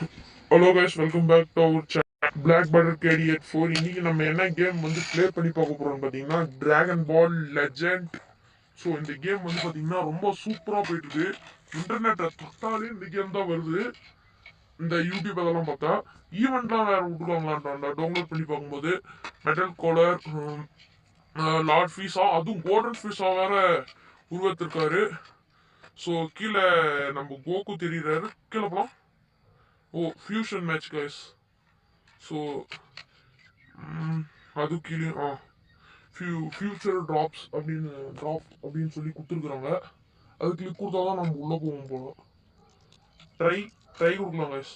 Hello guys, welcome back to our channel Black Butter KD84. இன்னைக்கு நம்ம என்ன game வந்து ப்ளே பண்ணி பார்க்க போறோம்னு பார்த்தீங்கன்னா டிராகன் பால் லெஜெண்ட். ஸோ இந்த கேம் வந்து பார்த்தீங்கன்னா ரொம்ப சூப்பராக போயிட்டு இருக்கு. இன்டர்நெட்டை தொட்டாலே இந்த கேம் தான் வருது. இந்த யூடியூப் அதெல்லாம் பார்த்தா ஈவெண்ட்லாம் வேற விட்டுருவாங்களான்டா டவுன்லோட் பண்ணி பார்க்கும்போது மெட்டல் கோலர் லார்ட் ஃபீஸா அதுவும் கோல்டன் ஃபீஸா வேற உருவத்திருக்காரு. ஸோ கீழே நம்ம கோகு தெரியுறாரு. கீழே போகலாம். ஓ ஃபியூஷன் மேட்ச் கைஸ். ஸோ அது கீழே ஃபியூச்சர் ட்ராப்ஸ் அப்படின்னு சொல்லி கொடுத்துருக்குறாங்க. அது கிளிக் கொடுத்தா தான் நம்ம உள்ளே போவோம் போல. ட்ரை கொடுக்கலாம் கைஸ்.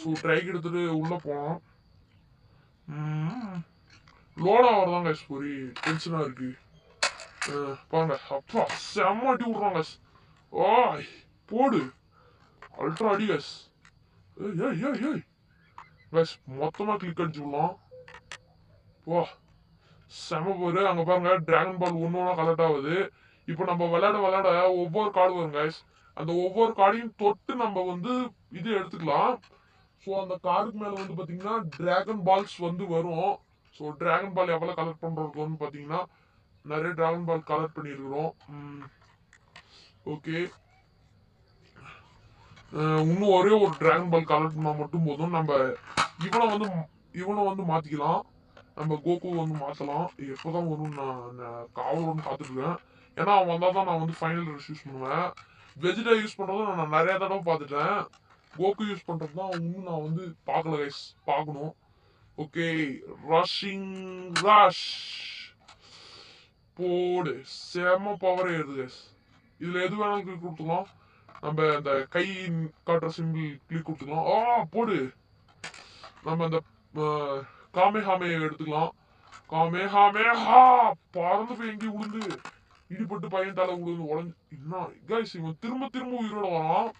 ஸோ ட்ரைக்கு எடுத்துட்டு உள்ளே போகலாம். லோடா வரதான் கைஸ் ஒரு டென்ஷனாக இருக்கு. பாருங்க அப்பா செம்ம அடி விட்றாங்க கைஸ். ஓ போடு அல்ட்ரா அடி கைஸ். ஏய் கைஸ் மொத்தமாக கிளிக் அடிச்சு விடலாம். வா செம போரு. அங்கே பாருங்க டிராகன் பால் ஒன்று ஒன்றா கலெக்ட் ஆகுது. இப்போ நம்ம விளையாட ஒவ்வொரு கார்டு வரும் கைஸ். அந்த ஒவ்வொரு கார்டையும் தொட்டு நம்ம வந்து இது எடுத்துக்கலாம். ஸோ அந்த கார்டுக்கு மேலே வந்து பார்த்தீங்கன்னா டிராகன் பால்ஸ் வந்து வரும். ஸோ டிராகன் பால் எவ்வளோ கலெக்ட் பண்ணுறோம்னு பார்த்தீங்கன்னா நிறைய டிராகன் பால் கலெக்ட் பண்ணியிருக்கிறோம். ஓகே இன்னும் ஒரே ஒரு டிராகன் பால் கலெக்ட் பண்ணால் மட்டும் போதும். நம்ம இவனை வந்து மாற்றிக்கலாம். நம்ம கோகு வந்து மாற்றலாம். எப்போதான் வரும் நான் காவலோன்னு பார்த்துருக்கேன். ஏன்னா அவன் வந்தால் தான் நான் வந்து ஃபைனல் ரஷ் யூஸ் பண்ணுவேன். வெஜிடா யூஸ் பண்ணுறதும் நான் நிறையா தடவை பார்த்துட்டேன். கோகு யூஸ் பண்ணுறது தான் இன்னும் நான் வந்து பார்க்கல கைஸ், பார்க்கணும். ஓகே ரஷிங் ரஷ் போடு செம பவரே ஏறுது கைஸ். இதில் எது வேணாலும் கிளிக் கொடுத்துக்கலாம். நம்ம அந்த கை காட்டுற சிம்பிள் கிளிக் கொடுத்துக்கலாம். போடு நம்ம அந்த காமேஹாமே எடுத்துக்கலாம். காமேஹாமேஹா பறந்து போய் எங்கேயும் விழுந்து இடிப்பட்டு பையன் தலை விழுந்து உடஞ்சு. இன்னும் கைஸ் இவன் திரும்ப உயிரோட வரான்.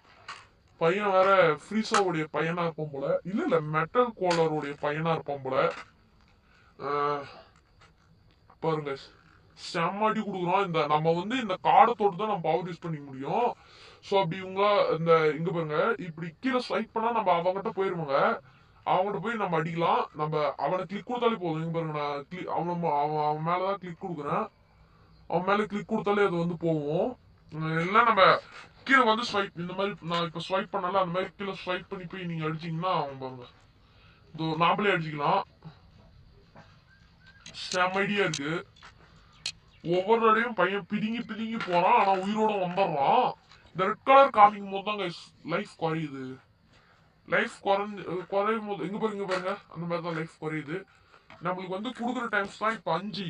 பையன் வேற ஃப்ரீஸாவுடைய பையனா இருப்பான் போல. இல்ல மெட்டல் கோலருடைய பையனா இருப்பான் போல. பாருங்க செம்ம அடி கொடுக்குறோம். இந்த நம்ம வந்து இந்த கார்டை தொட்டு தான் நம்ம பவர் யூஸ் பண்ணிக்க முடியும். ஸோ அப்படி இங்க பாருங்க இப்படி கீழே ஸ்வைப் பண்ணா நம்ம அவங்ககிட்ட போயிருவாங்க. அவங்ககிட்ட போய் நம்ம அடிக்கலாம். நம்ம அவனை கிளிக் கொடுத்தாலே போதும். இங்க பாருங்க நான் அவன் மேலதான் கிளிக் கொடுக்குறேன். அவன் மேல கிளிக் கொடுத்தாலே அது வந்து போவோம். இல்லை நம்ம கீழே வந்து ஸ்வைப் இந்த மாதிரி நான் இப்போ ஸ்வைப் பண்ணல அந்த மாதிரி கீழே ஸ்வைப் பண்ணி போய் நீங்க அடிச்சீங்கன்னா அவன் பாருங்க நாமளே அடிச்சுக்கலாம். செம்ம ஐடியா இருக்கு. ஒவ்வொரு தடையும் பையன் பிதுங்கி போறான். ஆனா உயிரோட வந்துடுறான். இந்த ரெட் கலர் காமிக்கும் போது தான் லைஃப் குறையுது. லைஃப் குறையும் போது இங்க பாருங்க அந்த மாதிரி தான் லைஃப் குறையுது. நம்மளுக்கு வந்து கொடுக்குற டைம்ஸ் தான் இப்போ 5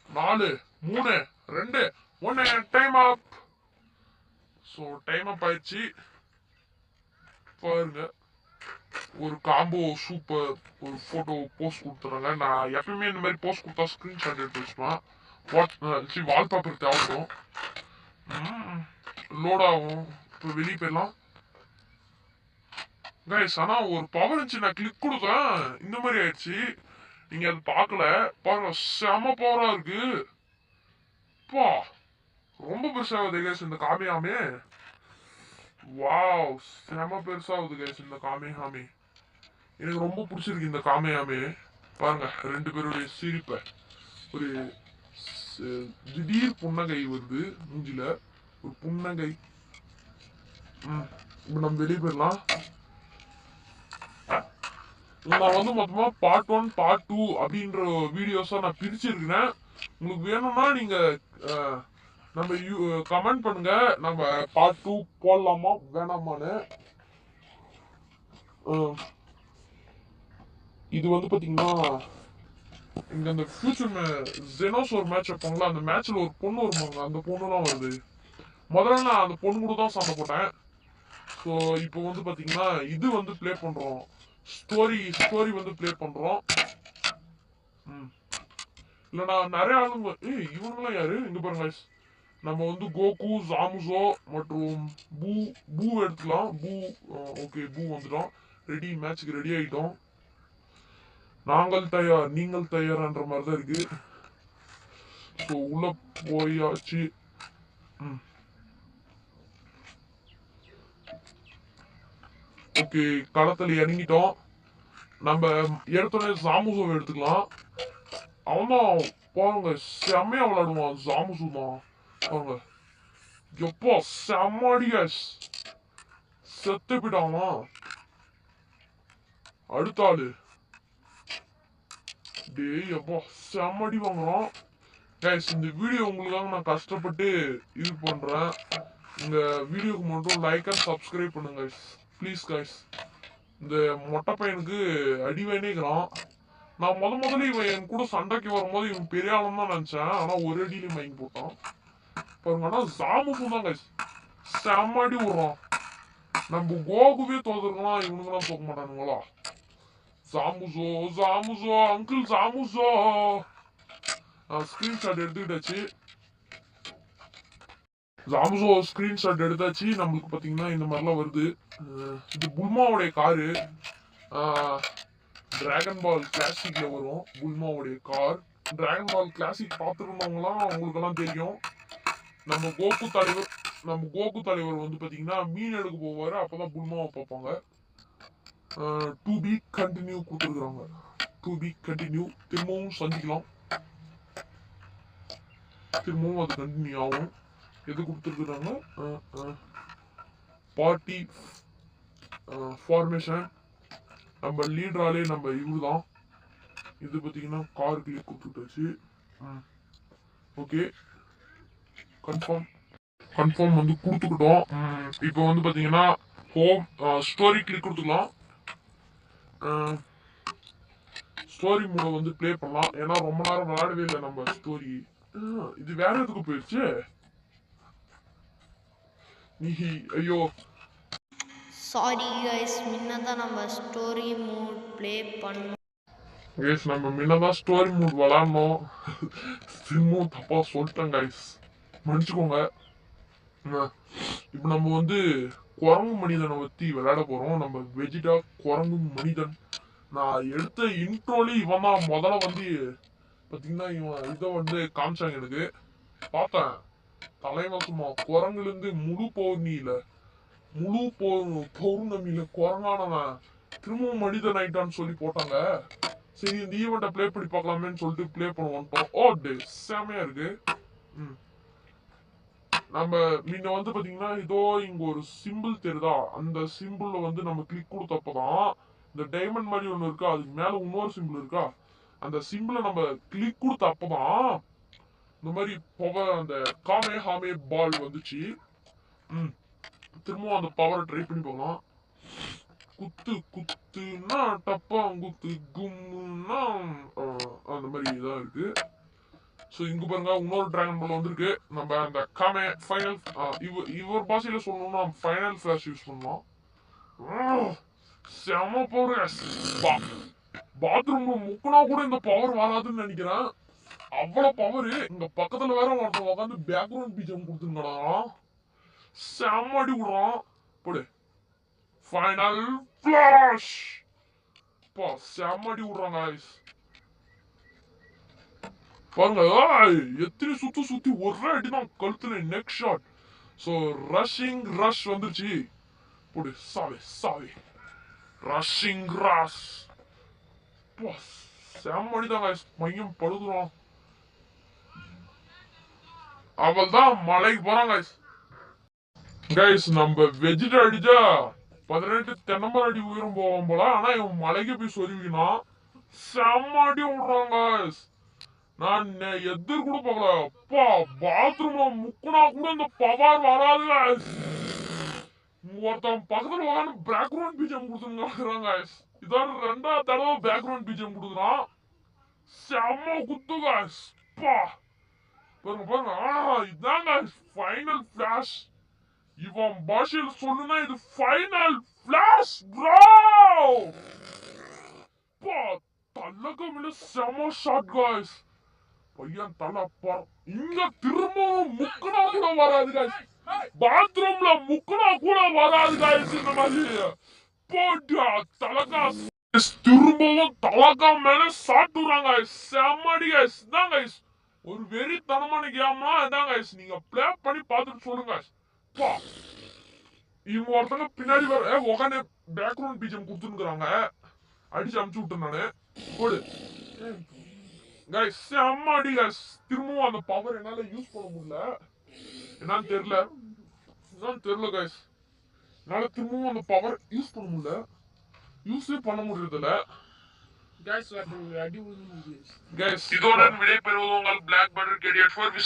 4 3 2 1 டைம் அப். ஸோ டைம் அப் ஆயிடுச்சு. பாருங்க ஒரு காம்போ சூப்பர் ஒரு போட்டோ போஸ்ட் கொடுத்துறாங்க. நான் எப்பயுமே இந்த மாதிரி போஸ்ட் கொடுத்தா ஸ்கிரீன்ஷாட் எடுத்து வச்சுப்பேன். வால்பேப்பர் தேவைப்படும். லோட் ஆகும். இப்போ வெளியே போயிடலாம் கைஸ். ஆனா ஒரு பவர் இருந்துச்சு நான் கிளிக் கொடுத்தேன் இந்த மாதிரி ஆயிடுச்சு. நீங்க அது பார்க்கல பாருங்க செம பவரா இருக்கு. பா ரொம்ப பெருசாகுது கைஸ் இந்த காமியாமே. வாவ் செம பெருசாகுது கைஸ் இந்த காமியாமே. எனக்கு ரொம்ப பிடிச்சிருக்கு இந்த காமியாமே. பாருங்க 2 பேருடைய சிரிப்பை. ஒரு திடீர் புன்னகை வருது மூஞ்சில. ஒரு புன்னகை. இப்போ நம்ம வெளியே போயிடலாம். நான் வந்து மொத்தமா பார்ட் 1 பார்ட் 2 அப்படின்ற வீடியோஸா நான் பிரிச்சிருக்கிறேன். உங்களுக்கு வேணும்னா நீங்க நம்ம கமெண்ட் பண்ணுங்க. நம்ம பார்ட் 2 போடலாமா வேணாமான்னு. இது வந்து பாத்தீங்கன்னா இங்க அந்த ஃபியூச்சர் ஜெனோஸ் ஒரு மேட்ச் வைப்பாங்களா. அந்த மேட்ச்ல ஒரு பொண்ணு வருவாங்க. அந்த பொண்ணுலாம் வருது. முதல்ல நான் அந்த பொண்ணு கூட தான் சண்டை போட்டேன். ஸோ இப்போ வந்து பாத்தீங்கன்னா இது வந்து பிளே பண்றோம். ஸ்டோரி வந்து பிளே பண்றோம். இல்லைனா நிறைய ஆளுங்க இவங்கெல்லாம் யாரு இங்க பாருங்க. நம்ம வந்து கோகு ஜாமுசோ மற்றும் பூ எடுத்துக்கலாம். ஓகே பூ வந்துட்டோம். ரெடி மேட்சுக்கு ரெடி ஆயிட்டோம். நாங்கள் தயார் நீங்கள் தயார்ன்ற மாதிரி தான் இருக்கு. ஸோ உள்ள போயாச்சு. ஓகே, களத்துல இறங்கிட்டோம். நம்ம எடுத்தோடனே ஜாமுசோவை எடுத்துக்கலாம். அவன்தான் பாருங்க செம்மையா விளையாடுவான். ஜாமுசு தான் பாருங்க. எப்பா செம்மடி கைஸ். செத்து போயிட்டானா. அடுத்த ஆளு டேய் எப்பா செம்மடி வாங்குறான். கைஸ் இந்த வீடியோ உங்களுக்காக நான் கஷ்டப்பட்டு இது பண்றேன். இந்த வீடியோக்கு மட்டும் லைக் அண்ட் சப்ஸ்கிரைப் பண்ணுங்க கைஸ் ப்ளீஸ் கைஸ். இந்த மொட்டை பையனுக்கு அடி வேணிக்கிறான். நான் முதல்ல இவன் என் கூட சண்டைக்கு வரும்போது இவன் பெரிய ஆளும் தான் நினைச்சேன். ஆனா ஒரு அடியிலையும் வாங்கி போட்டான் பாருங்க. ஆனா ஜாமுசு தான் கைஸ் செம்மடி விடுறான். நம்ம கோகுவே தோத்துருக்கலாம், இவனுங்களாம் தோக்க மாட்டானுங்களா. ஜாமுசோ ஜாமுசோ அங்கிள் ஜாமுசோ. ஸ்கிரீன்ஷாட் எடுத்துக்கிட்டாச்சு. ஜாமுசோ ஸ்கிரீன்ஷாட் எடுத்தாச்சு. நம்மளுக்கு பாத்தீங்கன்னா இந்த மாதிரிலாம் வருது. இது புல்மாவுடைய காரு. டிராகன் பால் கிளாசிக்ல வரும் புல்மாவுடைய கார். டிராகன் பால் கிளாசிக் பார்த்துருந்தவங்களாம் அவங்களுக்கெல்லாம் தெரியும். நம்ம கோகு தலைவர் வந்து பாத்தீங்கன்னா மீன் எடுக்க போவாரு. அப்பதான் புல்மாவை பார்ப்பாங்க. டு பி கண்டினியூ கொடுத்துருக்காங்க. டு பி கண்டினியூ திரும்பவும் சந்திக்கலாம். திரும்பவும் அது கண்டினியூ ஆகும். எது கொடுத்துருக்குறாங்க பார்ட்டி ஃபார்மேஷன். நம்ம லீடராலே நம்ம இவரு தான். இது பார்த்தீங்கன்னா கார் கிளிக் கொடுத்துட்டாச்சு. ஓகே கன்ஃபார்ம் வந்து கொடுத்துக்கிட்டோம். இப்போ வந்து பார்த்தீங்கன்னா ஹோம் ஸ்டோரி கிளிக் கொடுத்துக்கலாம். ஸ்டோரி மூட வந்து ப்ளே பண்ணலாம். ஏன்னா ரொம்ப நேரம் விளையாடவே இல்லை நம்ம ஸ்டோரி. இது வேற எதுக்கு போயிடுச்சு. நீ ஐயோ சாரி கைஸ், முன்னதான் நம்ம ஸ்டோரி மூட் ப்ளே பண்ணோம். கைஸ் நம்ம முன்னதான் ஸ்டோரி மூட் விளாடணும். திரும்பவும் தப்பா சொல்லிட்டேன் கைஸ், மன்னிச்சுக்கோங்க. இப்போ நம்ம வந்து குரங்கு மனிதனை பத்தி விளையாட போறோம். நம்ம வெஜிடா குரங்கு மனிதன். நான் எடுத்த இன்ட்ரோலி இவன் தான் முதல்ல வந்து பாத்தீங்கன்னா இவன் இதை வந்து காமிச்சாங்க எனக்கு. பார்த்தேன் தலைவசமா குரங்குல இருந்து முழு பௌர்ணமியில குரங்கானவன் திரும்பவும் மனிதன் ஆயிட்டான்னு சொல்லி போட்டாங்க. சரி இந்த ஈவெண்ட்டை ப்ளே பண்ணி பார்க்கலாமேன்னு சொல்லிட்டு ப்ளே பண்ண வந்துட்டோம். ஓ டே செமையா இருக்கு. நம்ம முன்ன வந்து பாத்தீங்கன்னா இதோ இங்க ஒரு சிம்பிள் தெரியுதா, அந்த சிம்பிள்ல வந்து நம்ம கிளிக் கொடுத்தப்பதான் இந்த டைமண்ட் மாதிரி ஒண்ணு இருக்கா, அதுக்கு மேல இன்னொரு சிம்பிள் இருக்கா, அந்த சிம்பிளை நம்ம கிளிக் கொடுத்த அப்பதான் இந்த மாதிரி பவர் அந்த காமே ஹாமே பால் வந்துச்சு. திரும்பவும் அந்த பவரை ட்ரை பண்ணி போகலாம். குத்துனா டப்பாங்குத்து கும்முன்னா அந்த மாதிரி இதான் இருக்கு. ஸோ இங்க பாருங்க இன்னொரு டிராகன் பால் வந்திருக்கு. நம்ம அந்த காமே ஃபைனல் இவர் பாஷையில சொல்லணும்னா ஃபைனல் ஃபிளாஷ் யூஸ் பண்ணலாம். செம பவர். பாத்ரூம்ல முக்கினா கூட இந்த பவர் வராதுன்னு நினைக்கிறேன். அவ்வளவு பவர். இங்க பக்கத்துல வேற ஒருத்தன் உட்காந்து பேக்ரவுண்ட் பீஜம் கொடுத்துருங்கடா. செம்மடி விடுறான். போடு ஃபைனல் ஃபிளாஷ். செம்மடி விடுறாங்க பாருங்க. எத்தனை சுத்தி ஒரே அடிதான் கழுத்துல நெக் ஷாட். ஸோ ரஷ் வந்துருச்சு. போடு சாவே ரஷிங் ராஸ். செம்மடிதான் கைஸ். மையம் படுதுறான். அவள் தான் மலைக்கு போறான் கைஸ். கைஸ் நம்ம வெஜிட அடிச்சா 18 தென்னமரம் அடி உயரம் போவோம் போல. ஆனா இவன் மலைக்கு போய் சொருவிக்கணும். செம்மடி விடுறான் கைஸ். நான் எதிர் கூட போகல. அப்பா பாத்ரூம்ல முக்குனா கூட இந்த பவர் வராது கைஸ். ஒருத்தன் பக்கத்துல உட்காந்து பேக்ரவுண்ட் பீஜம் கொடுத்துருங்க. இதான் 2வது தடவை பேக்ரவுண்ட் பீஜம் கொடுக்குறான். செம்ம குத்து கைஸ். பாருங்க இதான் கைஸ் ஃபைனல் ஃபிளாஷ். இவன் பாஷையில் சொல்லுனா இது ஃபைனல் ஃபிளாஷ் ப்ரோ. தல்லகமில்ல செம்ம ஷாட் கைஸ். பையன் தலை இங்க திரும்பவும் முக்குனா கூட வராது கைஸ். பாத்ரூம்ல முக்குனா கூட வராது கைஸ். இந்த மாதிரி போட்டா தலகா திரும்பவும் தலகா மேல சாட்டுறாங்க. செம்மடி கைஸ். இதான் கைஸ் ஒரு வெறித்தனமான கேம்னா இதான் கைஸ். நீங்க ப்ளே பண்ணி பார்த்துட்டு சொல்லுங்க. இவங்க ஒருத்தங்க பின்னாடி வர உக்காந்து பேக்ரவுண்ட் பிஜிஎம் கொடுத்துருக்காங்க. அடிச்சு அமுச்சு விட்டேன் நானு. போடு கைஸ், செம்ம அடி கைஸ். திரும்பவும் அந்த பவர் என்னால யூஸ் பண்ண முடியல. என்னன்னு தெரியல கைஸ். என்னால திரும்பவும் அந்த பவர் யூஸ் பண்ண முடியல. யூஸே பண்ண முடியறதில்ல கைஸ். இதோட விடை பெறுவது உங்கள் பிளாக் பட்டர் கேடிஎட் 4.